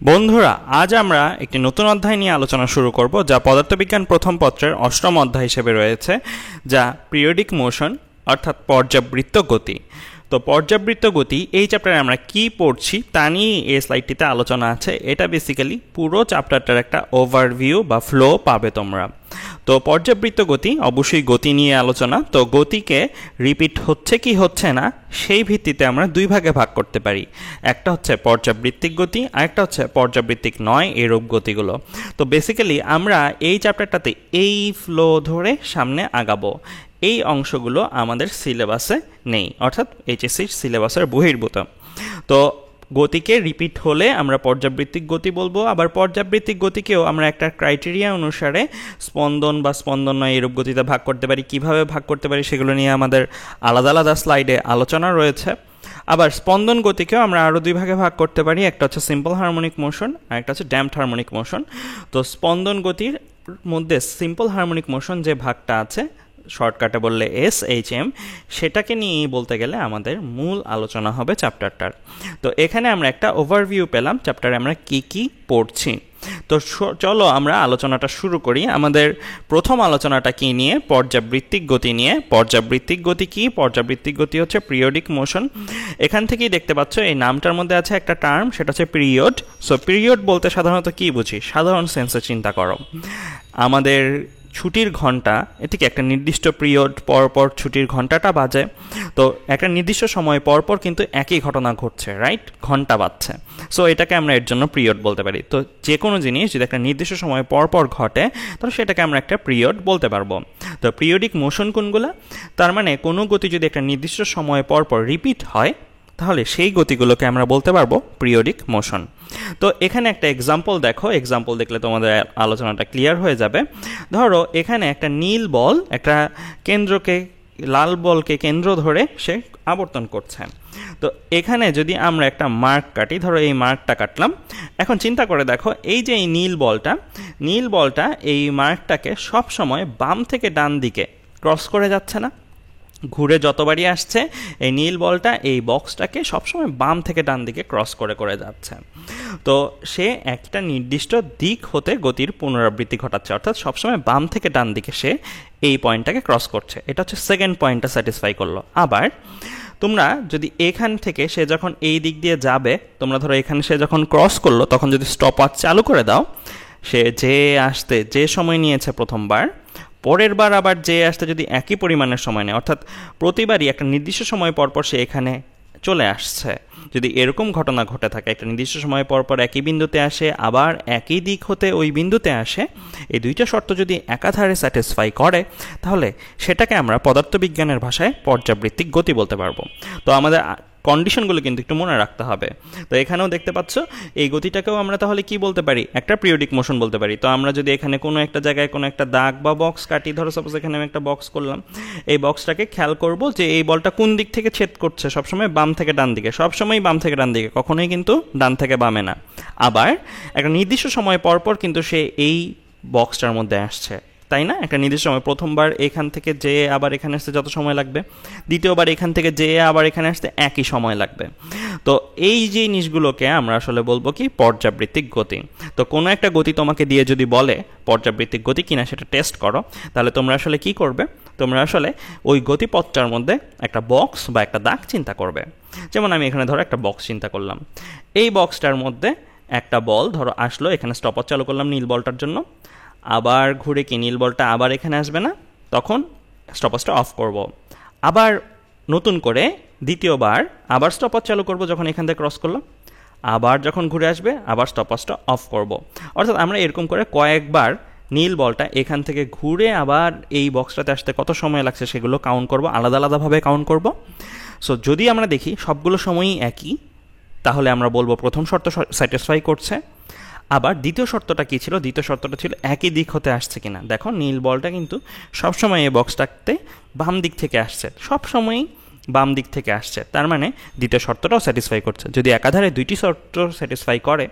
বন্ধুরা, আজ আমরা একটি নতুন অধ্যায় নিয়ে আলোচনা শুরু করব, যা পদার্থবিজ্ঞান প্রথম পত্রের অষ্টম অধ্যায় হিসেবে রয়েছে, যা পিরিয়ডিক মোশন অর্থাৎ পর্যাবৃত্ত গতি। তো পর্যাবৃত্ত গতি এই চ্যাপ্টারে আমরা কি পড়ছি তা নিয়ে এই স্লাইডটিতে আলোচনা আছে। এটা বেসিক্যালি পুরো চ্যাপ্টারটার একটা ওভারভিউ বা ফ্লো পাবে তোমরা। তো পর্যাবৃত্ত গতি অবশ্যই গতি নিয়ে আলোচনা। তো গতিকে রিপিট হচ্ছে কি হচ্ছে না সেই ভিত্তিতে আমরা দুই ভাগে ভাগ করতে পারি। একটা হচ্ছে পর্যাবৃত্তিক গতি, আর একটা হচ্ছে পর্যাবৃত্তিক নয় এরূপ গতিগুলো। তো বেসিক্যালি আমরা এই চ্যাপ্টারটাতে এই ফ্লো ধরে সামনে আগাবো। এই অংশগুলো আমাদের সিলেবাসে নেই, অর্থাৎ এইচএসসির সিলেবাসের বহির্ভূত। তো গতিকে রিপিট হলে আমরা পর্যাবৃত্তিক গতি বলবো, আবার পর্যাবৃত্তিক গতিকেও আমরা একটা ক্রাইটেরিয়া অনুসারে স্পন্দন বা স্পন্দন নয় এরূপ গতিতে ভাগ করতে পারি। কিভাবে ভাগ করতে পারি সেগুলো নিয়ে আমাদের আলাদা আলাদা স্লাইডে আলোচনা রয়েছে। আবার স্পন্দন গতিকেও আমরা আরও দুই ভাগে ভাগ করতে পারি, একটা হচ্ছে সিম্পল হারমোনিক মোশন আর একটা হচ্ছে ড্যাম্পড হারমোনিক মোশন। তো স্পন্দন গতির মধ্যে সিম্পল হারমোনিক মোশন যে ভাগটা আছে, শর্টকাটে বললে SHM, সেটাকে নিয়েই বলতে গেলে আমাদের মূল আলোচনা হবে চ্যাপ্টারটার। তো এখানে আমরা একটা ওভারভিউ পেলাম চ্যাপ্টারে আমরা কি কি পড়ছি। তো চলো আমরা আলোচনাটা শুরু করি। আমাদের প্রথম আলোচনাটা কি নিয়ে? পর্যাবৃত্তিক গতি নিয়ে। পর্যাবৃত্তিক গতি কি? পর্যাবৃত্তিক গতি হচ্ছে পিরিয়ডিক মোশন। এখান থেকেই দেখতে পাচ্ছ এই নামটার মধ্যে আছে একটা টার্ম, সেটা হচ্ছে পিরিয়ড। সো পিরিয়ড বলতে সাধারণত কি বুঝি? সাধারণ সেন্সে চিন্তা করো। আমাদের ছুটির ঘন্টা, এটিকে একটা নির্দিষ্ট পিরিয়ড পর পর ছুটির ঘন্টাটা বাজে। তো একটা নির্দিষ্ট সময় পর পর কিন্তু একই ঘটনা ঘটছে, রাইট? ঘন্টা বাজছে। সো এটাকে আমরা এর জন্য পিরিয়ড বলতে পারি। তো যে কোনো জিনিস যদি একটা নির্দিষ্ট সময় পর পর ঘটে, তাহলে সেটাকে আমরা একটা পিরিয়ড বলতে পারবো। তো পিরিয়ডিক মোশন কোনগুলো? তার মানে কোনো গতি যদি একটা নির্দিষ্ট সময় পর পর রিপিট হয়, তাহলে সেই গতিগুলোকে আমরা বলতে পারবো পিরিয়ডিক মোশন। তো এখানে একটা এক্সাম্পল দেখো, এক্সাম্পল দেখলে তোমাদের আলোচনাটা ক্লিয়ার হয়ে যাবে। ধরো এখানে একটা নীল বল একটা কেন্দ্রকে, লাল বলকে কেন্দ্র ধরে সে আবর্তন করছে। তো এখানে যদি আমরা একটা মার্ক কাটি, ধরো এই মার্কটা কাটলাম। এখন চিন্তা করে দেখো, এই যে এই নীল বলটা এই মার্কটাকে সব সময় বাম থেকে ডান দিকে ক্রস করে যাচ্ছে না? ঘুরে যতবারই আসছে এই নীল বলটা এই বক্সটাকে সবসময় বাম থেকে ডান দিকে ক্রস করে করে যাচ্ছে। তো সে একটা নির্দিষ্ট দিক হতে গতির পুনরাবৃত্তি ঘটাচ্ছে, অর্থাৎ সবসময় বাম থেকে ডান দিকে সে এই পয়েন্টটাকে ক্রস করছে। এটা হচ্ছে সেকেন্ড পয়েন্টটা স্যাটিসফাই করলো। আবার তোমরা যদি এখান থেকে সে যখন এই দিক দিয়ে যাবে, তোমরা ধরো এখানে সে যখন ক্রস করলো, তখন যদি স্টপওয়াচ চালু করে দাও, সে যে সময় নিয়েছে প্রথমবার, পরের বার আবার আসতে যদি একই পরিমাণের সময় নেয়, অর্থাৎ প্রতিবারই একটা নির্দিষ্ট সময় পরপর সে এখানে চলে আসছে, যদি এরকম ঘটনা ঘটে থাকে, একটা নির্দিষ্ট সময় পরপর একই বিন্দুতে আসে, আবার একই দিক হতে ওই বিন্দুতে আসে, এই দুইটা শর্ত যদি একাধারে স্যাটিসফাই করে, তাহলে সেটাকে আমরা পদার্থবিজ্ঞানের ভাষায় পর্যাবৃত্তিক গতি বলতে পারবো। তো আমাদের কন্ডিশনগুলো কিন্তু একটু মনে রাখতে হবে। তো এখানেও দেখতে পাচ্ছ এই গতিটাকেও আমরা তাহলে কি বলতে পারি? একটা পিরিয়ডিক মোশন বলতে পারি। তো আমরা যদি এখানে কোনো একটা জায়গায় কোনো একটা দাগ বা বক্স কাটি, ধরো সাপোজ এখানে আমি একটা বক্স করলাম, এই বক্সটাকে খেয়াল করব যে এই বলটা কোন দিক থেকে ছেদ করছে, সবসময় বাম থেকে ডান দিকে, সবসময় বাম থেকে ডান দিকে, কখনোই কিন্তু ডান থেকে বামে না। আবার একটা নির্দিষ্ট সময় পরপর কিন্তু সে এই বক্সটার মধ্যে আসছে, তাই না? একটা নির্দিষ্ট সময়, প্রথমবার এখান থেকে আবার এখানে আসতে যত সময় লাগবে, দ্বিতীয়বার এখান থেকে আবার এখানে আসতে একই সময় লাগবে। তো এই জিনিসগুলোকে আমরা আসলে বলবো কি? পর্যাবৃত্তিক গতি। তো কোনো একটা গতি তোমাকে দিয়ে যদি বলে পর্যাবৃত্তিক গতি কিনা সেটা টেস্ট করো, তাহলে তোমরা আসলে কি করবে? তোমরা আসলে ওই গতিপথটার মধ্যে একটা বক্স বা একটা দাগ চিন্তা করবে। যেমন আমি এখানে ধরো একটা বক্স চিন্তা করলাম, এই বক্সটার মধ্যে একটা বল ধরো আসলো, এখানে স্টপওয়াচ চালু করলাম নীল বলটার জন্য, আবার ঘুরে কি নীল বলটা আবার এখানে আসবে না, তখন স্টপওয়াচটা অফ করব। আবার নতুন করে দ্বিতীয়বার আবার স্টপওয়াচ চালু করব যখন এখান থেকে ক্রস করলো, আবার যখন ঘুরে আসবে আবার স্টপওয়াচটা অফ করব। অর্থাৎ আমরা এরকম করে কয়েকবার নীল বলটা এখান থেকে ঘুরে আবার এই বক্সটাতে আসতে কত সময় লাগছে সেগুলো কাউন্ট করব, আলাদা আলাদাভাবে কাউন্ট করব। সো যদি আমরা দেখি সবগুলো সময়ই একই, তাহলে আমরা বলবো প্রথম শর্ত স্যাটিসফাই করছে। আবার দ্বিতীয় শর্তটা কী ছিল? দ্বিতীয় শর্তটা ছিল একই দিক হতে আসছে কিনা। দেখো নীল বলটা কিন্তু সবসময় এই বক্সটাতে বাম দিক থেকে আসছে, সবসময়ই বাম দিক থেকে আসছে, তার মানে দ্বিতীয় শর্তটাও স্যাটিসফাই করছে। যদি একাধারে দুইটি শর্ত স্যাটিসফাই করে,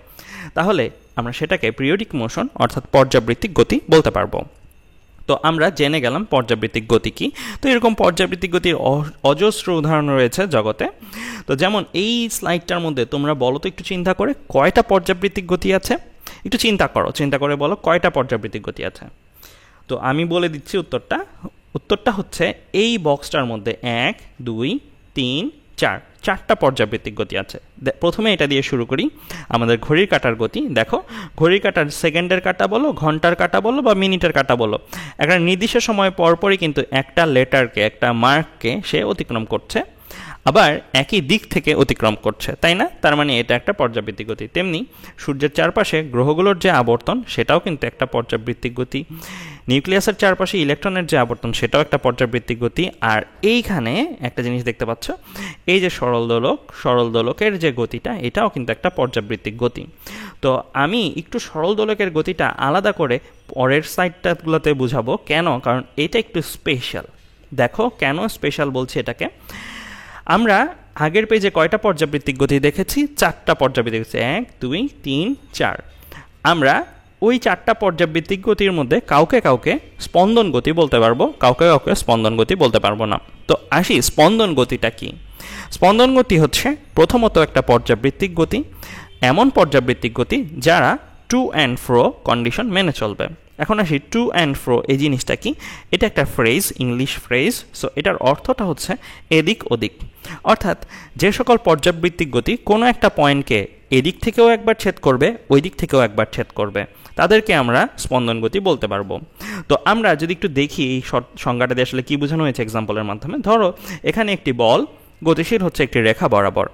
তাহলে আমরা সেটাকে পিরিয়ডিক মোশন অর্থাৎ পর্যাবৃত্তিক গতি বলতে পারবো। তো আমরা জেনে গেলাম পর্যাবৃত্তিক গতি কি। তো এরকম পর্যাবৃত্তিক গতির অজস্র উদাহরণ রয়েছে জগতে। তো যেমন এই স্লাইডটার মধ্যে তোমরা বলো তো একটু চিন্তা করে কয়টা পর্যাবৃত্তিক গতি আছে, একটু চিন্তা করে বলো কয়টা পর্যাবৃত্তিক গতি আছে। তো আমি বলে দিচ্ছি উত্তরটা হচ্ছে এই বক্সটার মধ্যে 1 2 3 4 চারটা পর্যাবৃত্তিক গতি আছে। প্রথমে এটা দিয়ে শুরু করি, আমাদের ঘড়ির কাঁটার গতি। দেখো ঘড়ির কাঁটার সেকেন্ডের কাঁটা বলো, ঘন্টার কাঁটা বলো বা মিনিটের কাঁটা বলো, একটা নির্দিষ্ট সময় পরপরই কিন্তু একটা লেটারকে, একটা মার্ককে সে অতিক্রম করছে, আবার একই দিক থেকে অতিক্রম করছে, তাই না? তার মানে এটা একটা পর্যাবৃত্তিক গতি। তেমনি সূর্যের চারপাশে গ্রহগুলোর যে আবর্তন সেটাও কিন্তু একটা পর্যাবৃত্তিক গতি। নিউক্লিয়াসের চারপাশে ইলেকট্রনের যে আবর্তন সেটাও একটা পর্যাবৃত্তিক গতি। আর এইখানে একটা জিনিস দেখতে পাচ্ছ, এই যে সরল দোলকের যে গতিটা, এটাও কিন্তু একটা পর্যাবৃত্তিক গতি। তো আমি একটু সরল দোলকের গতিটা আলাদা করে পরের সাইডটাগুলোতে বুঝাবো। কেন? কারণ এটা একটু স্পেশাল। দেখো কেন স্পেশাল বলছি এটাকে। আমরা আগের পেজে কয়টা পর্যাবৃত্তিক গতি দেখেছি? 4টা পর্যাবৃত্তিক গতি, 1 2 3 4। আমরা ওই 4টা পর্যাবৃত্তিক গতির মধ্যে কাউকে স্পন্দন গতি বলতে পারবো, কাউকে স্পন্দন গতি বলতে পারবো না। তো আসি, স্পন্দন গতিটা কি? স্পন্দন গতি হচ্ছে প্রথমত একটা পর্যাবৃত্তিক গতি, এমন পর্যাবৃত্তিক গতি যারা টু অ্যান্ড ফ্রো কন্ডিশন মেনে চলবে। এখন আসি টু অ্যান্ড ফ্রো এই জিনিসটা কি। এটা একটা ফ্রেজ, ইংলিশ ফ্রেজ। সো এটার অর্থটা হচ্ছে এদিক ওদিক। অর্থাৎ যে সকল পর্যাবৃত্তিক গতি কোনো একটা পয়েন্টকে এদিক থেকেও একবার ছেদ করবে, ওই দিক থেকেও একবার ছেদ করবে, তাদেরকে আমরা স্পন্দন গতি বলতে পারবো। তো আমরা যদি একটু দেখি এই সংজ্ঞাটা দিয়ে আসলে কী বোঝানো হয়েছে এক্সাম্পলের মাধ্যমে। ধরো এখানে একটি বল গতিশীল হচ্ছে একটি রেখা বরাবর।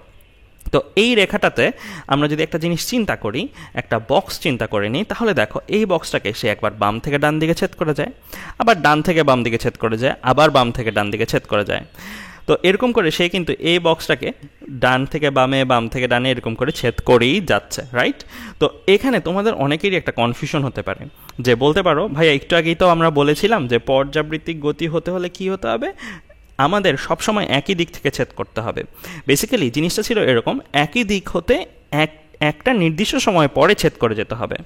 তো এই রেখাটাতে আমরা যদি একটা জিনিস চিন্তা করি, একটা বক্স চিন্তা করে নিই, তাহলে দেখো এই বক্সটাকে সে একবার বাম থেকে ডান দিকে ছেদ করে যায়, আবার ডান থেকে বাম দিকে ছেদ করে যায়, আবার বাম থেকে ডান দিকে ছেদ করে যায়। তো এরকম করে সে কিন্তু এই বক্সটাকে ডান থেকে বামে, বাম থেকে ডানে এরকম করে ছেদ করেই যাচ্ছে, রাইট? তো এখানে তোমাদের অনেকেরই একটা কনফিউশন হতে পারে, যে বলতে পারো ভাইয়া একটু আগেই তো আমরা বলেছিলাম যে পর্যাবৃত্তিক গতি হতে হলে কি হতে হবে, আমাদের সবসময় একই দিক থেকে ছেদ করতে হবে। বেসিক্যালি জিনিসটা ছিল এরকম, একই দিক হতে একটা নির্দিষ্ট সময় পরে ছেদ করে যেতে হবে।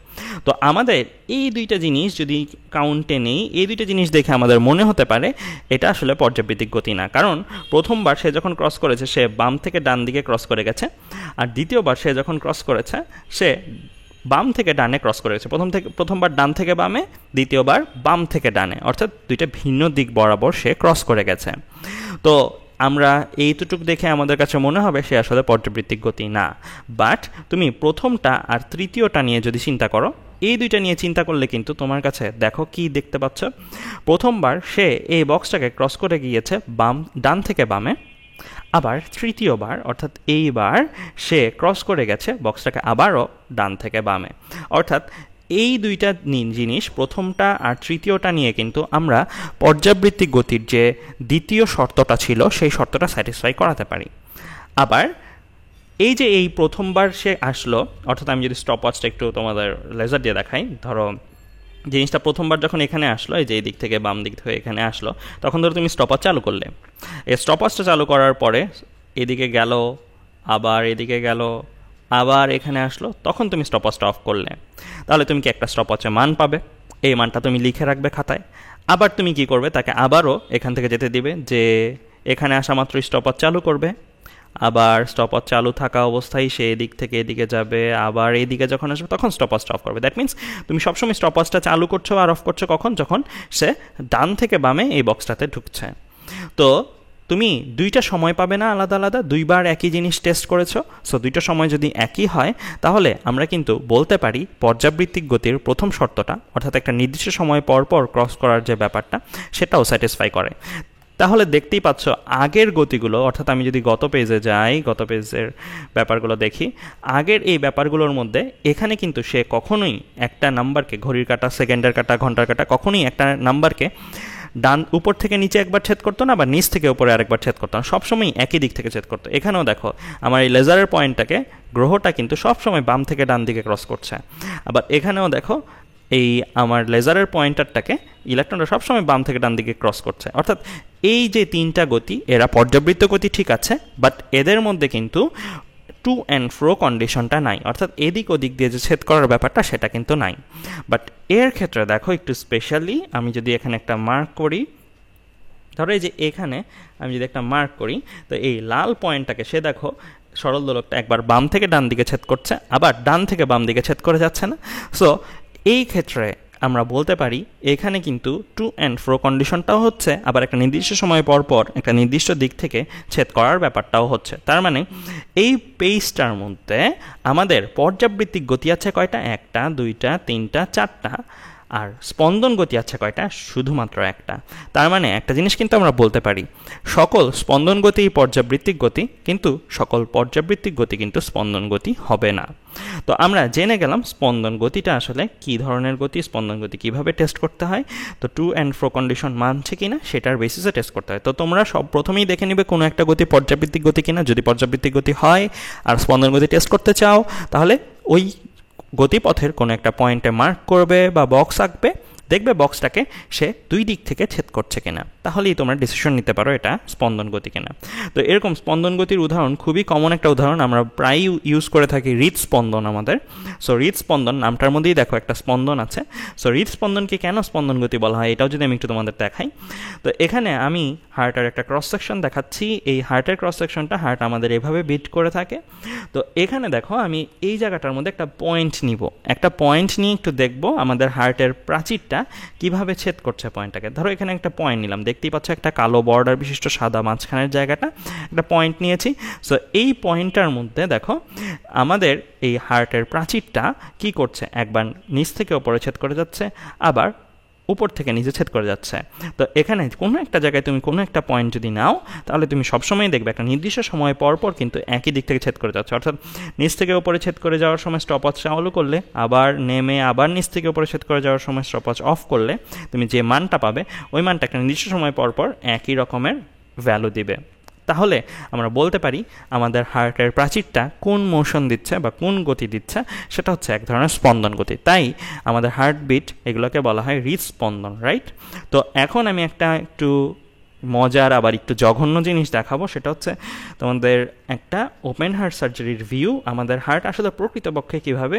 তো আমাদের এই দুইটা জিনিস যদি কাউন্টে নেই, এই দুইটা জিনিস দেখে আমাদের মনে হতে পারে এটা আসলে পর্যাবৃত্তিক গতি না। কারণ প্রথমবার সে যখন ক্রস করেছে সে বাম থেকে ডান দিকে ক্রস করে গেছে, আর দ্বিতীয়বার সে যখন ক্রস করেছে সে বাম থেকে ডানে ক্রস করে গেছে। প্রথমবার ডান থেকে বামে, দ্বিতীয়বার বাম থেকে ডানে, অর্থাৎ দুইটা ভিন্ন দিক বরাবর সে ক্রস করে গেছে। তো আমরা এইটুকু দেখে আমাদের কাছে মনে হবে সে আসলে পর্যাবৃত্তিক গতি না। বাট তুমি প্রথমটা আর তৃতীয়টা নিয়ে যদি চিন্তা করো, এই দুইটা নিয়ে চিন্তা করলে কিন্তু তোমার কাছে দেখো কি দেখতে পাচ্ছ। প্রথমবার সে এই বক্সটাকে ক্রস করে গিয়েছে ডান থেকে বামে, আবার তৃতীয়বার অর্থাৎ এইবার সে ক্রস করে গেছে বক্সটাকে আবারও ডান থেকে বামে। অর্থাৎ এই দুইটা জিনিস, প্রথমটা আর তৃতীয়টা নিয়ে কিন্তু আমরা পর্যাবৃত্তিক গতির যে দ্বিতীয় শর্তটা ছিল সেই শর্তটা স্যাটিসফাই করাতে পারি। আবার এই প্রথমবার সে আসলো, অর্থাৎ আমি যদি স্টপওয়াচটা একটু তোমাদের লেজার দিয়ে দেখাই, ধরো জিনিসটা প্রথমবার যখন এখানে আসলো, এই যে এই দিক থেকে বাম দিক থেকে এখানে আসলো, তখন ধরো তুমি স্টপওয়াচ চালু করলে। এই স্টপওয়াচটা চালু করার পরে এদিকে গেল, আবার এদিকে গেল, আবার এখানে আসলো, তখন তুমি স্টপওয়াচটা অফ করলে। তাহলে তুমি কি একটা স্টপওয়াচে মান পাবে, এই মানটা তুমি লিখে রাখবে খাতায়। আবার তুমি কি করবে, তাকে আবারও এখান থেকে যেতে দিবে, যে এখানে আসা মাত্র স্টপওয়াচ চালু করবে, আবার স্টপওয়াচ চালু থাকা অবস্থায় সে এদিক থেকে এদিকে যাবে, আবার এইদিকে যখন আসবে তখন স্টপওয়াচটা অফ করবে। দ্যাট মিনস তুমি সবসময় স্টপওয়াচটা চালু করছো আর অফ করছো কখন, যখন সে ডান থেকে বামে এই বক্সটাতে ঢুকছে। তো তুমি দুইটা সময় পাবে না আলাদা আলাদা, দুইবার একই জিনিস টেস্ট করেছো। সো দুইটা সময় যদি একই হয় তাহলে আমরা কিন্তু বলতে পারি পর্যাবৃত্তিক গতির প্রথম শর্তটা, অর্থাৎ একটা নির্দিষ্ট সময় পর পর ক্রস করার যে ব্যাপারটা, সেটাও স্যাটিসফাই করে। তাহলে দেখতেই পাচ্ছ আগের গতিগুলো, অর্থাৎ আমি যদি গত পেজে যাই, গত পেজের ব্যাপারগুলো দেখি, আগের এই ব্যাপারগুলোর মধ্যে এখানে কিন্তু সে কখনোই একটা নাম্বারকে, ঘড়ির কাঁটা, সেকেন্ডের কাঁটা, ঘন্টার কাঁটা, কখনোই একটা নাম্বারকে ডান উপর থেকে নিচে একবার ছেদ করতো না, বা নিচ থেকে উপরে আরেকবার ছেদ করতো না, সবসময় একই দিক থেকে ছেদ করতো। এখানেও দেখো আমার এই লেজারের পয়েন্টটাকে, গ্রহটা কিন্তু সবসময় বাম থেকে ডান দিকে ক্রস করছে। আবার এখানেও দেখো এই আমার লেজারের পয়েন্টারটাকে ইলেকট্রনটা সবসময় বাম থেকে ডান দিকে ক্রস করছে। অর্থাৎ এই যে তিনটা গতি, এরা পর্যাবৃত্ত গতি ঠিক আছে, বাট এদের মধ্যে কিন্তু টু অ্যান্ড ফ্রো কন্ডিশনটা নাই, অর্থাৎ এদিক ওদিক দিয়ে যে ছেদ করার ব্যাপারটা সেটা কিন্তু নাই। বাট এর ক্ষেত্রে দেখো একটু স্পেশালি আমি যদি এখানে একটা মার্ক করি, ধরো এই যে এখানে আমি যদি একটা মার্ক করি, তো এই লাল পয়েন্টটাকে সে দেখো সরল দোলকটা একবার বাম থেকে ডান দিকে ছেদ করছে, আবার ডান থেকে বাম দিকে ছেদ করে যাচ্ছে না। সো এই ক্ষেত্রে আমরা বলতে পারি এখানে কিন্তু টু অ্যান্ড ফ্রো কন্ডিশনটাও হচ্ছে, আবার একটা নির্দিষ্ট সময় পর পর একটা নির্দিষ্ট দিক থেকে ছেদ করার ব্যাপারটাও হচ্ছে। তার মানে এই পেজটার মধ্যে আমাদের পর্যাবৃত্তিক গতি আছে কয়টা? 1টা 2টা 3টা 4টা, আর স্পন্দন গতি আছে কয়টা? শুধুমাত্র একটা। তার মানে একটা জিনিস কিন্তু আমরা বলতে পারি, সকল স্পন্দন গতি পর্যাবৃত্তিক গতি, কিন্তু সকল পর্যাবৃত্তিক গতি কিন্তু স্পন্দন গতি হবে না। তো আমরা জেনে গেলাম স্পন্দন গতিটা আসলে কি ধরনের গতি, স্পন্দন গতি কিভাবে টেস্ট করতে হয়। তো টু অ্যান্ড ফ্রো কন্ডিশন মানছে কিনা সেটার বেসিসে টেস্ট করতে হয়। তো তোমরা সব প্রথমেই দেখে নিবে কোনো একটা গতি পর্যাবৃত্তিক গতি কিনা। যদি পর্যাবৃত্তিক গতি হয় আর স্পন্দন গতি টেস্ট করতে চাও, তাহলে ওই গতিপথের কোনো একটা পয়েন্টে মার্ক করবে বা বক্স আঁকবে, দেখবে বক্সটাকে সে দুই দিক থেকে ছেদ করছে কিনা, তাহলেই তোমরা ডিসিশন নিতে পারো এটা স্পন্দন গতি কিনা। তো এরকম স্পন্দন গতির উদাহরণ, খুবই কমন একটা উদাহরণ, আমরা প্রায় ইউজ করে থাকি হৃদস্পন্দন আমাদের। সো হৃদস্পন্দন নামটার মধ্যেই দেখো একটা স্পন্দন আছে। সো হৃদস্পন্দনকে কেন স্পন্দন গতি বলা হয় এটাও যদি আমি একটু তোমাদের দেখাই। তো এখানে আমি হার্টের একটা ক্রস সেকশন দেখাচ্ছি। এই হার্টের ক্রস সেকশনটা হার্ট আমাদের এভাবে বিট করে থাকে। তো এখানে দেখো আমি এই জায়গাটার মধ্যে একটা পয়েন্ট নিব, একটা পয়েন্ট নিয়ে একটু দেখবো আমাদের হার্টের প্রাচীরটা কিভাবে ছেদ করছে পয়েন্টটাকে। ধরো এখানে একটা পয়েন্ট নিলাম, দেখতেই পাচ্ছ একটা কালো বর্ডার বিশিষ্ট সাদা মাঝখানের জায়গাটা একটা পয়েন্ট নিয়েছি। সো এই পয়েন্টটার মধ্যে দেখো আমাদের এই হার্টের প্রাচীরটা কি করছে, একবার নিচ থেকে ওপরে ছেদ করে যাচ্ছে, আবার উপর থেকে নিচে ছেদ করে যাচ্ছে। তো এখানে কোনো একটা জায়গায় তুমি কোনো একটা পয়েন্ট যদি নাও, তাহলে তুমি সবসময় দেখবে একটা নির্দিষ্ট সময় পর পর কিন্তু একই দিক থেকে ছেদ করে যাচ্ছে। অর্থাৎ নিচ থেকে উপরে ছেদ করে যাওয়ার সময় স্টপওয়াচ চালু করলে, আবার নেমে আবার নিচ থেকে উপরে ছেদ করে যাওয়ার সময় স্টপওয়াচ অফ করলে তুমি যে মানটা পাবে ওই মানটা একটা নির্দিষ্ট সময় পর পর একই রকমের ভ্যালু দিবে। তাহলে আমরা বলতে পারি আমাদের হার্টের প্রাচীরটা কোন মোশন দিচ্ছে বা কোন গতি দিচ্ছে সেটা হচ্ছে এক ধরনের স্পন্দন গতি। তাই আমাদের হার্টবিট এগুলোকে বলা হয় হৃদস্পন্দন, রাইট? তো এখন আমি একটা একটু মজার আবার একটু জঘন্য জিনিস দেখাবো, সেটা হচ্ছে তোমাদের একটা ওপেন হার্ট সার্জারির ভিউ, আমাদের হার্ট আসলে প্রকৃতপক্ষে কীভাবে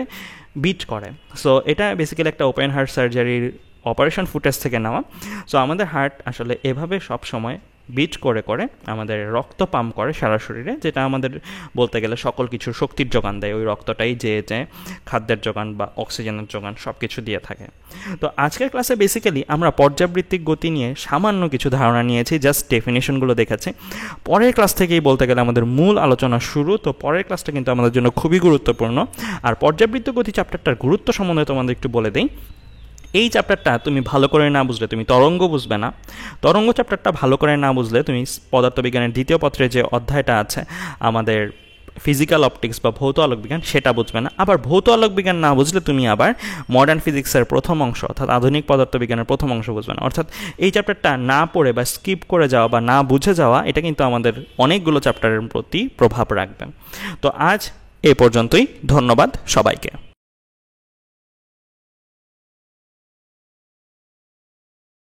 বিট করে। সো এটা বেসিক্যালি একটা ওপেন হার্ট সার্জারির অপারেশন ফুটেজ থেকে নেওয়া। সো আমাদের হার্ট আসলে এভাবে সব সময় বিট করে করে আমাদের রক্ত পাম্প করে সারা শরীরে, যেটা আমাদের বলতে গেলে সকল কিছুর শক্তির যোগান দেয়। ওই রক্তটাই যে খাদ্যের যোগান বা অক্সিজেনের যোগান সব কিছু দিয়ে থাকে। তো আজকের ক্লাসে বেসিক্যালি আমরা পর্যাবৃত্তিক গতি নিয়ে সামান্য কিছু ধারণা নিয়েছি, জাস্ট ডেফিনেশনগুলো দেখেছি। পরের ক্লাস থেকেই বলতে গেলে আমাদের মূল আলোচনা শুরু। তো পরের ক্লাসটা কিন্তু আমাদের জন্য খুবই গুরুত্বপূর্ণ। আর পর্যাবৃত্ত গতি চ্যাপ্টারটার গুরুত্ব সম্বন্ধে তোমাদের একটু বলে দিই। এই চ্যাপ্টারটা তুমি ভালো করে না বুঝলে তুমি তরঙ্গ বুঝবে না। তরঙ্গ চ্যাপ্টারটা ভালো করে না বুঝলে তুমি পদার্থবিজ্ঞানের দ্বিতীয় পত্রে যে অধ্যায়টা আছে আমাদের ফিজিক্যাল অপটিক্স বা ভৌত আলোকবিজ্ঞান সেটা বুঝবে না। আবার ভৌত আলোকবিজ্ঞান না বুঝলে তুমি আবার মডার্ন ফিজিক্সের প্রথম অংশ অর্থাৎ আধুনিক পদার্থবিজ্ঞানের প্রথম অংশ বুঝবে না। অর্থাৎ এই চ্যাপ্টারটা না পড়ে বা স্কিপ করে যাওয়া বা না বুঝে যাওয়া, এটা কিন্তু আমাদের অনেকগুলো চ্যাপ্টারের প্রতি প্রভাব রাখবে। তো আজ এ পর্যন্তই, ধন্যবাদ সবাইকে।